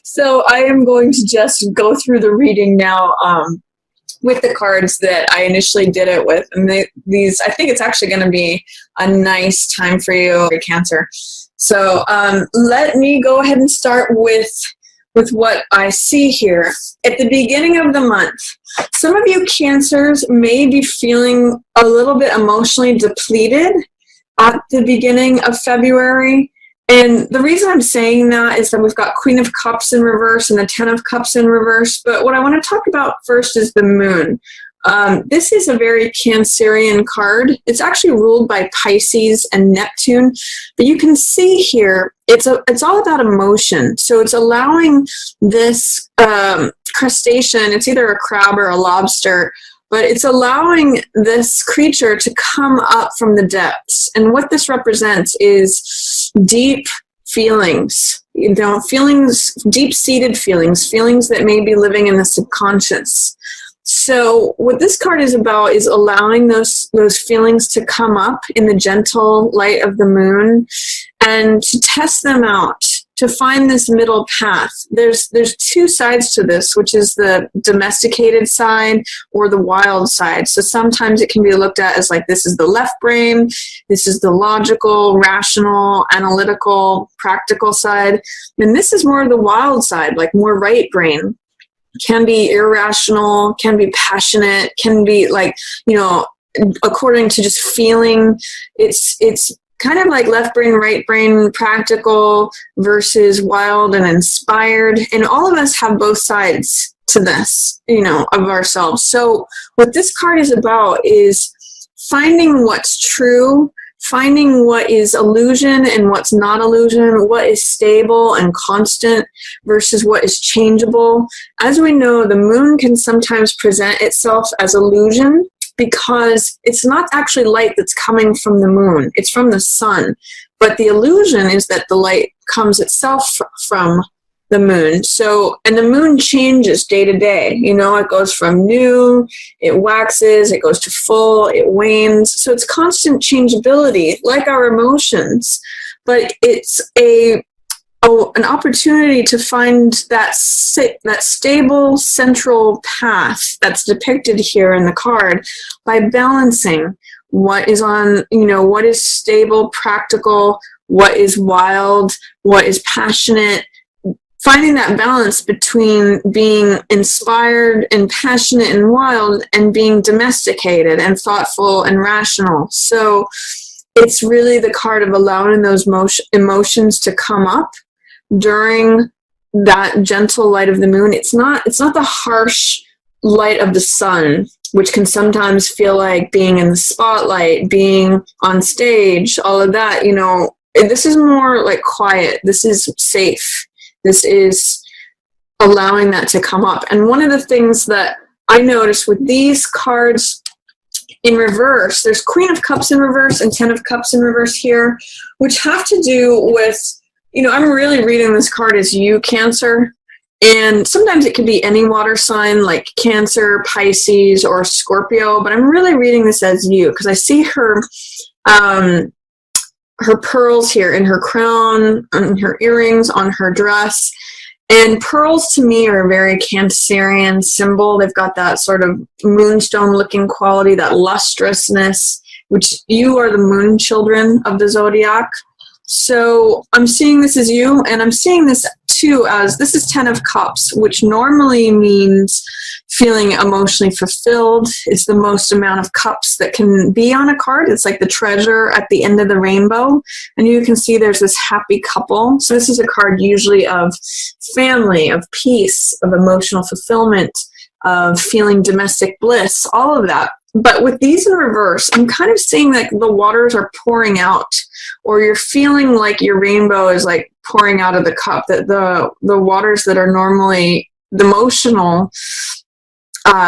So I am going to just go through the reading now with the cards that I initially did it with. And these, I think it's actually going to be a nice time for you, Cancer. So let me go ahead and start with what I see here. At the beginning of the month, some of you Cancers may be feeling a little bit emotionally depleted at the beginning of February. And the reason I'm saying that is that we've got Queen of Cups in reverse and the Ten of Cups in reverse. But what I want to talk about first is the moon. This is a very Cancerian card. It's actually ruled by Pisces and Neptune. But you can see here, it's all about emotion. So it's allowing this crustacean, it's either a crab or a lobster, but it's allowing this creature to come up from the depths. And what this represents is deep feelings, feelings, deep-seated feelings, feelings that may be living in the subconscious. So what this card is about is allowing those feelings to come up in the gentle light of the moon and to test them out, to find this middle path. There's two sides to this, which is the domesticated side or the wild side. So sometimes it can be looked at as like, this is the left brain, this is the logical, rational, analytical, practical side, and this is more the wild side, like more right brain. Can be irrational, can be passionate, can be like, according to just feeling. It's kind of like left brain, right brain, practical versus wild and inspired. And all of us have both sides to this, of ourselves. So what this card is about is finding what's true, finding what is illusion and what's not illusion, what is stable and constant versus what is changeable. As we know, the moon can sometimes present itself as illusion because it's not actually light that's coming from the moon. It's from the sun. But the illusion is that the light comes itself from the moon. So, and the moon changes day to day. It goes from new, it waxes, it goes to full, it wanes. So it's constant changeability, like our emotions. But it's an opportunity to find that stable central path that's depicted here in the card by balancing what is what is stable, practical, what is wild, what is passionate. Finding that balance between being inspired and passionate and wild and being domesticated and thoughtful and rational. So it's really the card of allowing those emotions to come up during that gentle light of the moon. It's not the harsh light of the sun, which can sometimes feel like being in the spotlight, being on stage, all of that. This is more like quiet. This is safe. This is allowing that to come up. And one of the things that I noticed with these cards in reverse, there's Queen of Cups in reverse and Ten of Cups in reverse here, which have to do with, I'm really reading this card as you, Cancer. And sometimes it could be any water sign like Cancer, Pisces, or Scorpio, but I'm really reading this as you because I see her pearls here in her crown, on her earrings, on her dress. And pearls to me are a very Cancerian symbol. They've got that sort of moonstone looking quality, that lustrousness, which you are the moon children of the zodiac. So I'm seeing this as you, and I'm seeing this too as, this is Ten of Cups, which normally means feeling emotionally fulfilled. It's the most amount of cups that can be on a card. It's like the treasure at the end of the rainbow. And you can see there's this happy couple. So this is a card usually of family, of peace, of emotional fulfillment, of feeling domestic bliss, all of that. But with these in reverse, I'm kind of seeing that the waters are pouring out, or you're feeling like your rainbow is like pouring out of the cup, that the waters that are normally the emotional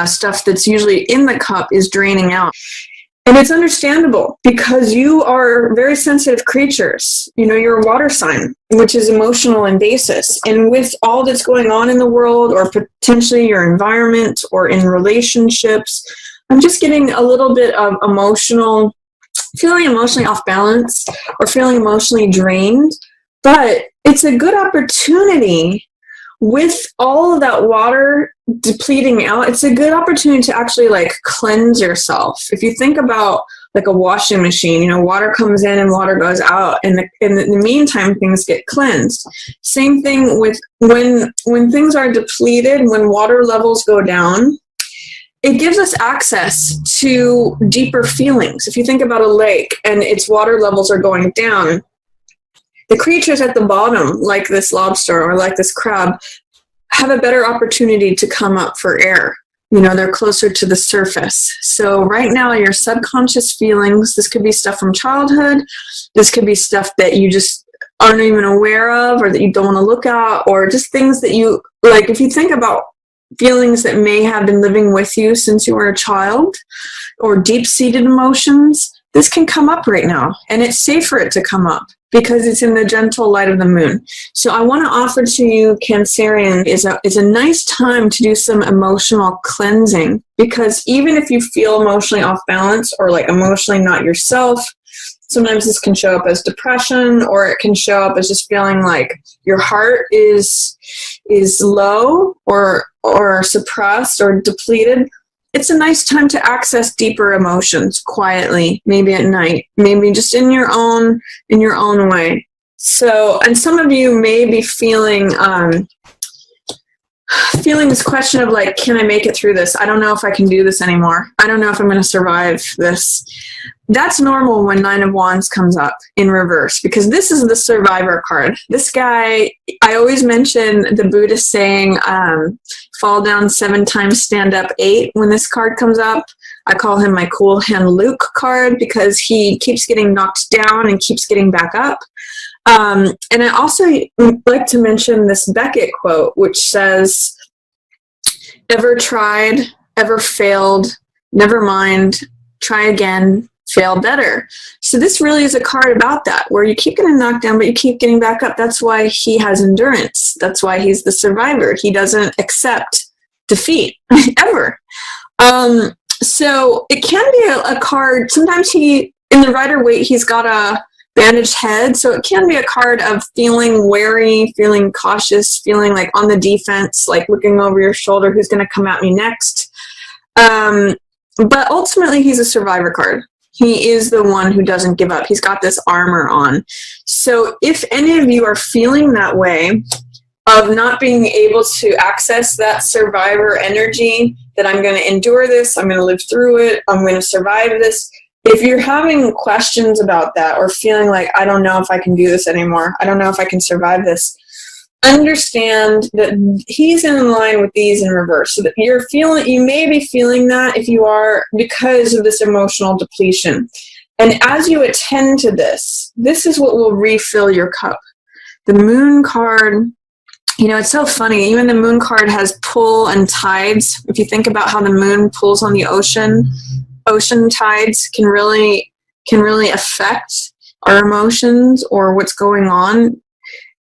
stuff that's usually in the cup is draining out. And it's understandable because you are very sensitive creatures. You're a water sign, which is emotional in basis. And with all that's going on in the world, or potentially your environment or in relationships, I'm just getting a little bit of feeling emotionally off balance or feeling emotionally drained. But it's a good opportunity with all of that water depleting out, it's a good opportunity to actually like cleanse yourself. If you think about like a washing machine, you know, water comes in and water goes out, and in the meantime, things get cleansed. Same thing with when things are depleted, when water levels go down, it gives us access to deeper feelings. If you think about a lake and its water levels are going down, the creatures at the bottom, like this lobster or like this crab, have a better opportunity to come up for air. You know, they're closer to the surface. So right now, your subconscious feelings, this could be stuff from childhood. This could be stuff that you just aren't even aware of, or that you don't want to look at, or just things that you, like if you think about feelings that may have been living with you since you were a child, or deep-seated emotions, this can come up right now. And it's safe for it to come up because it's in the gentle light of the moon. So I want to offer to you, Cancerian, is a nice time to do some emotional cleansing, because even if you feel emotionally off balance or like emotionally not yourself, sometimes this can show up as depression, or it can show up as just feeling like your heart is low or suppressed or depleted. It's a nice time to access deeper emotions quietly, maybe at night, maybe just in your own way. So, and some of you may be feeling this question of like, can I make it through this? I don't know if I can do this anymore. I don't know if I'm going to survive this. That's normal when Nine of Wands comes up in reverse, because this is the survivor card. This guy, I always mention the Buddhist saying, fall down 7 times, stand up 8. When this card comes up, I call him my cool hand Luke card, because he keeps getting knocked down and keeps getting back up. And I also like to mention this Beckett quote, which says, ever tried, ever failed, never mind, try again, fail better. So this really is a card about that, where you keep getting knocked down, but you keep getting back up. That's why he has endurance. That's why he's the survivor. He doesn't accept defeat, ever. So it can be a card. Sometimes in the Rider-Waite, he's got a bandaged head. So it can be a card of feeling wary, feeling cautious, feeling like on the defense, like looking over your shoulder, who's going to come at me next. But ultimately, he's a survivor card. He is the one who doesn't give up. He's got this armor on. So if any of you are feeling that way, of not being able to access that survivor energy, that I'm going to endure this, I'm going to live through it, I'm going to survive this. If you're having questions about that, or feeling like, I don't know if I can do this anymore, I don't know if I can survive this, understand that he's in line with these in reverse. So that you may be feeling that, if you are, because of this emotional depletion. And as you attend to this is what will refill your cup. The Moon card, you know, it's so funny. Even the Moon card has pull and tides. If you think about how the moon pulls on the ocean tides can really affect our emotions or what's going on.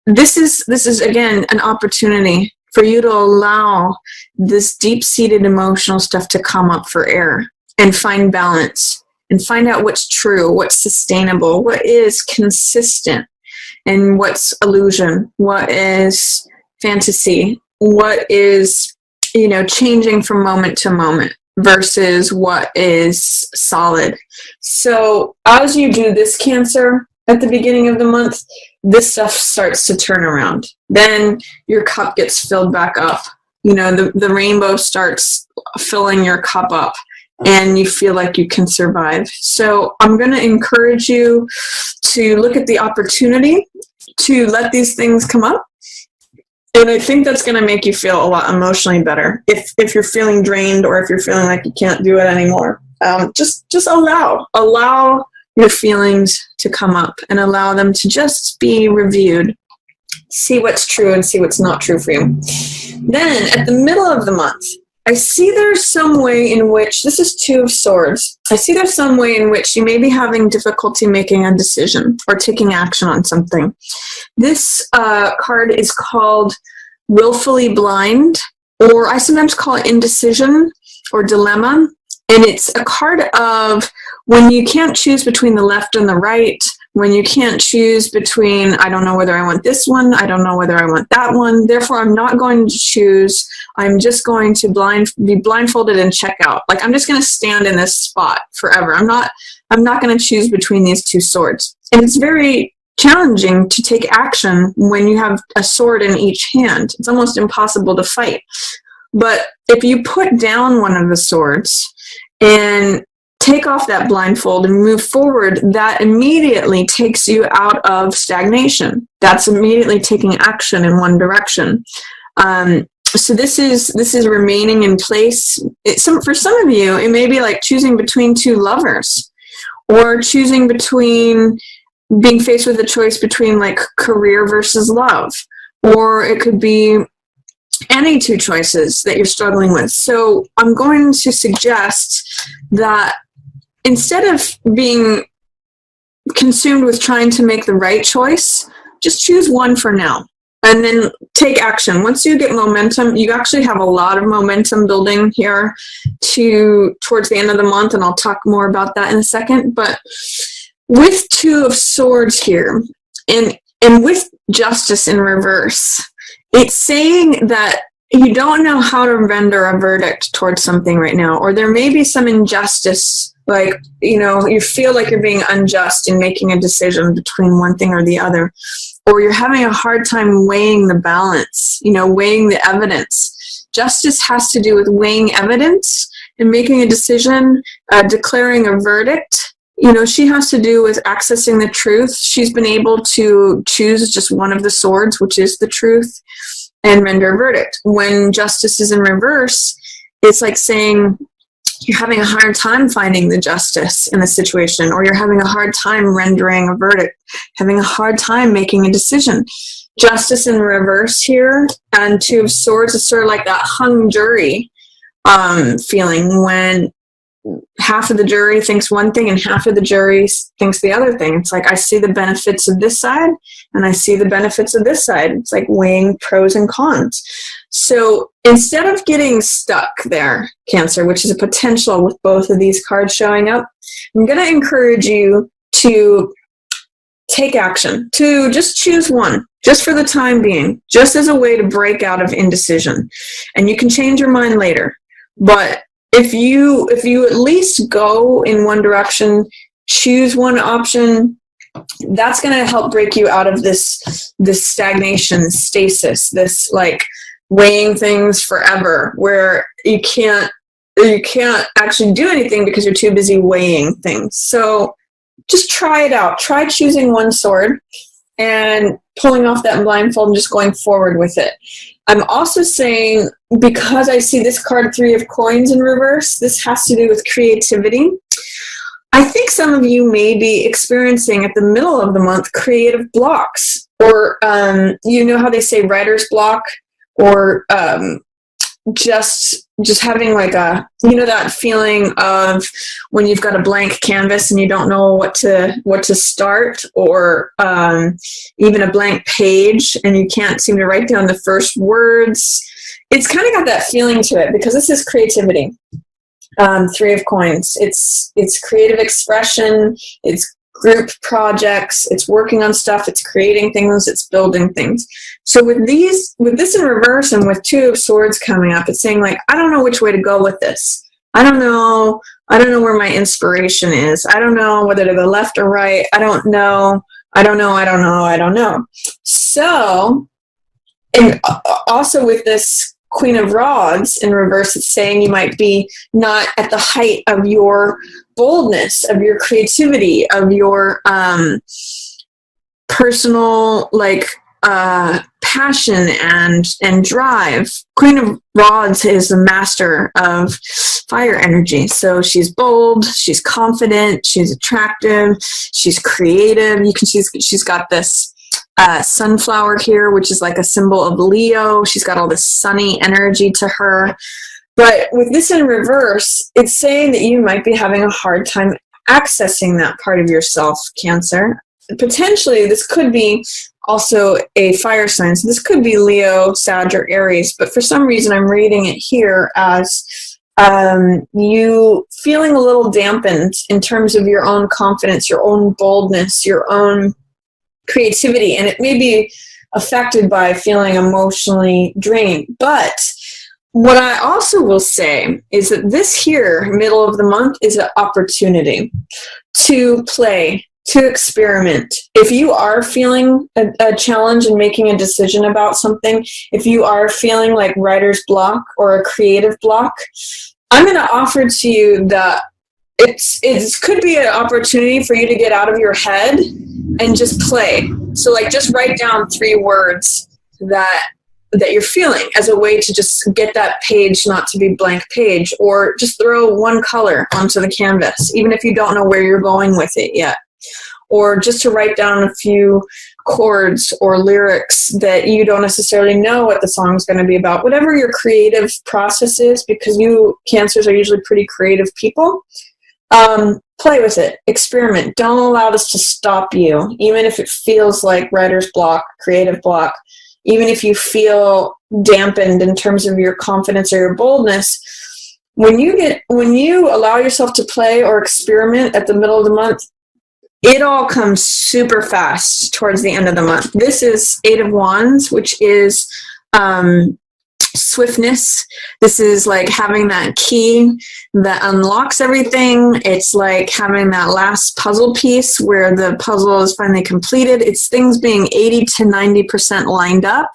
This is again an opportunity for you to allow this deep-seated emotional stuff to come up for air and find balance and find out what's true, what's sustainable, what is consistent, and what's illusion, what is fantasy, what is, you know, changing from moment to moment versus what is solid. So as you do this, Cancer, at the beginning of the month, this stuff starts to turn around. Then your cup gets filled back up. You know, the rainbow starts filling your cup up, and you feel like you can survive. So I'm going to encourage you to look at the opportunity to let these things come up. And I think that's going to make you feel a lot emotionally better. If you're feeling drained, or if you're feeling like you can't do it anymore, just allow your feelings to come up and allow them to just be reviewed. See what's true and see what's not true for you. Then at the middle of the month, I see there's some way in which, this is 2 of Swords. I see there's some way in which you may be having difficulty making a decision or taking action on something. This card is called Willfully Blind, or I sometimes call it indecision or dilemma. And it's a card of when you can't choose between the left and the right, when you can't choose between, I don't know whether I want this one, I don't know whether I want that one, therefore I'm not going to choose, I'm just going to be blindfolded and check out. Like, I'm just going to stand in this spot forever. I'm not going to choose between these two swords. And it's very challenging to take action when you have a sword in each hand. It's almost impossible to fight. But if you put down one of the swords and take off that blindfold and move forward, that immediately takes you out of stagnation. That's immediately taking action in one direction. So this is remaining in place. For some of you, it may be like choosing between two lovers, or choosing between being faced with a choice between like career versus love, or it could be any two choices that you're struggling with. So I'm going to suggest that instead of being consumed with trying to make the right choice, just choose one for now and then take action. Once you get momentum, you actually have a lot of momentum building here towards the end of the month, and I'll talk more about that in a second. But with Two of Swords here, and with Justice in reverse, it's saying that you don't know how to render a verdict towards something right now, or there may be some injustice, like, you feel like you're being unjust in making a decision between one thing or the other, or you're having a hard time weighing the balance, weighing the evidence. Justice has to do with weighing evidence and making a decision, declaring a verdict. She has to do with accessing the truth. She's been able to choose just one of the swords, which is the truth, and render a verdict. When Justice is in reverse, it's like saying you're having a hard time finding the justice in the situation, or you're having a hard time rendering a verdict, having a hard time making a decision. Justice in reverse here, and Two of Swords is sort of like that hung jury feeling, when half of the jury thinks one thing and half of the jury thinks the other thing. It's like, I see the benefits of this side and I see the benefits of this side. It's like weighing pros and cons. So instead of getting stuck there, Cancer, which is a potential with both of these cards showing up, I'm going to encourage you to take action, to just choose one, just for the time being, just as a way to break out of indecision. And you can change your mind later. But if you at least go in one direction, choose one option, that's going to help break you out of this stagnation, stasis, this like weighing things forever, where you can't actually do anything because you're too busy weighing things. So just try it out. Try choosing one sword and pulling off that blindfold and just going forward with it. I'm also saying, because I see this card, Three of Coins in reverse, this has to do with creativity. I think some of you may be experiencing at the middle of the month creative blocks, or how they say writer's block, or just having like that feeling of when you've got a blank canvas and you don't know what to start, or even a blank page and you can't seem to write down the first words. It's kind of got that feeling to it, because this is creativity. Three of Coins. It's creative expression. It's group projects. It's working on stuff. It's creating things. It's building things. So with this in reverse, and with Two of Swords coming up, it's saying like, I don't know which way to go with this. I don't know where my inspiration is. I don't know whether to go left or right. I don't know. So, and also with this Queen of Rods in reverse, it's saying you might be not at the height of your boldness, of your creativity, of your personal passion and drive. Queen of Rods is the master of fire energy. So she's bold, she's confident, she's attractive, she's creative. You can see she's got this sunflower here, which is like a symbol of Leo. She's got all this sunny energy to her. But with this in reverse, it's saying that you might be having a hard time accessing that part of yourself, Cancer. Potentially, this could be also a fire sign. So this could be Leo, Sag, or Aries. But for some reason, I'm reading it here as you feeling a little dampened in terms of your own confidence, your own boldness, your own creativity, and it may be affected by feeling emotionally drained. But what I also will say is that this here, middle of the month, is an opportunity to play, to experiment. If you are feeling a challenge in making a decision about something, if you are feeling like writer's block or a creative block, I'm going to offer to you that it could be an opportunity for you to get out of your head and just play. So like just write down 3 words that you're feeling as a way to just get that page not to be blank page, or just throw 1 color onto the canvas, even if you don't know where you're going with it yet. Or just to write down a few chords or lyrics that you don't necessarily know what the song's going to be about. Whatever your creative process is, because you Cancers are usually pretty creative people, play with it, experiment. Don't allow this to stop you, even if it feels like writer's block, creative block, even if you feel dampened in terms of your confidence or your boldness. When you allow yourself to play or experiment at the middle of the month, it all comes super fast towards the end of the month. This is 8 of Wands, which is swiftness. This is like having that key that unlocks everything. It's like having that last puzzle piece where the puzzle is finally completed. It's things being 80 to 90% lined up,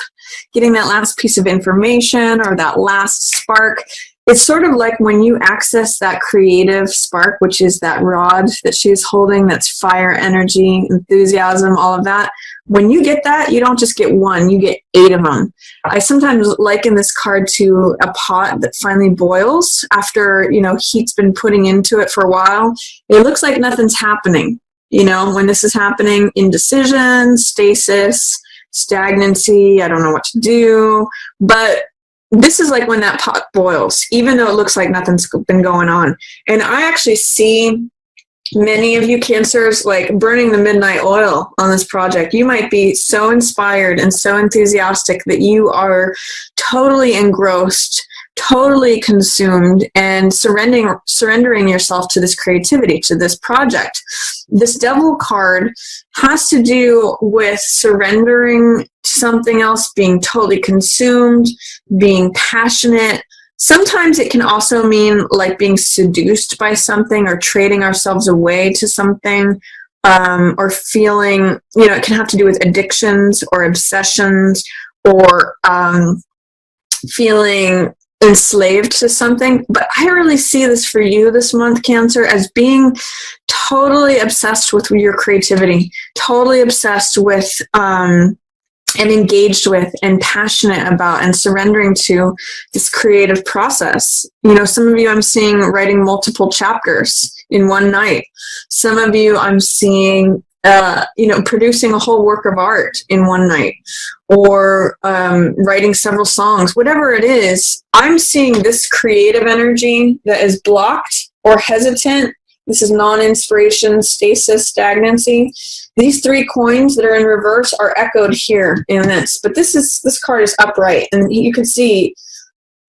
getting that last piece of information or that last spark. It's sort of like when you access that creative spark, which is that rod that she's holding, that's fire, energy, enthusiasm, all of that. When you get that, you don't just get 1, you get 8 of them. I sometimes liken this card to a pot that finally boils after, heat's been putting into it for a while. It looks like nothing's happening. When this is happening, indecision, stasis, stagnancy, I don't know what to do. But this is like when that pot boils, even though it looks like nothing's been going on. And I actually see many of you Cancers like burning the midnight oil on this project. You might be so inspired and so enthusiastic that you are totally engrossed, totally consumed, and surrendering yourself to this creativity, to this project. This Devil card has to do with surrendering to something else, being totally consumed, being passionate. Sometimes it can also mean like being seduced by something or trading ourselves away to something, or feeling, it can have to do with addictions or obsessions, or feeling enslaved to something. But I really see this for you this month, Cancer, as being totally obsessed with your creativity, totally obsessed with and engaged with and passionate about and surrendering to this creative process. Some of you I'm seeing writing multiple chapters in one night. Some of you I'm seeing producing a whole work of art in one night, or writing several songs. Whatever it is, I'm seeing this creative energy that is blocked or hesitant. This is non-inspiration, stasis, stagnancy. These 3 coins that are in reverse are echoed here in this. But this card is upright, and you can see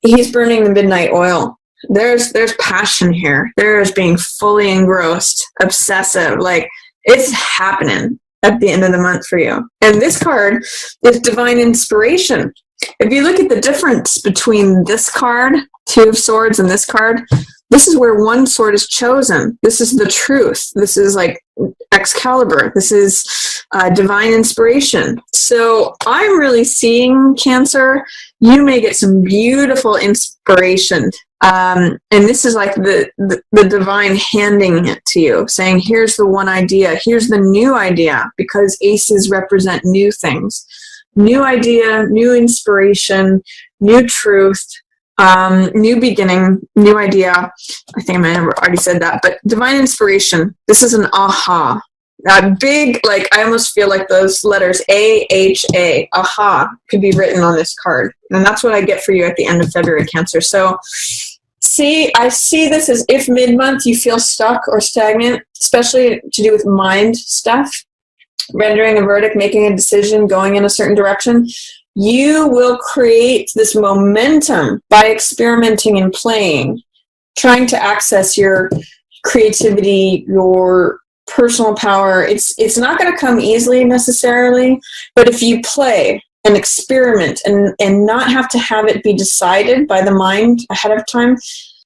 he's burning the midnight oil. There's passion here. There's being fully engrossed, obsessive, like it's happening at the end of the month for you. And this card is divine inspiration. If you look at the difference between this card, 2 of Swords, and this card, this is where one sword is chosen. This is the truth. This is like Excalibur. This is divine inspiration. So I'm really seeing, Cancer, you may get some beautiful inspiration. And this is like the divine handing it to you, saying, here's the one idea. Here's the new idea, because aces represent new things. New idea, new inspiration, new truth. New beginning, new idea. I think I might have already said that, but divine inspiration. This is an aha. Big, like I almost feel like those letters A-H-A, aha, could be written on this card. And that's what I get for you at the end of February, Cancer. So I see this as if mid-month you feel stuck or stagnant, especially to do with mind stuff, rendering a verdict, making a decision, going in a certain direction. You will create this momentum by experimenting and playing trying to access your creativity, your personal power. It's not going to come easily necessarily, but if you play and experiment and not have to have it be decided by the mind ahead of time,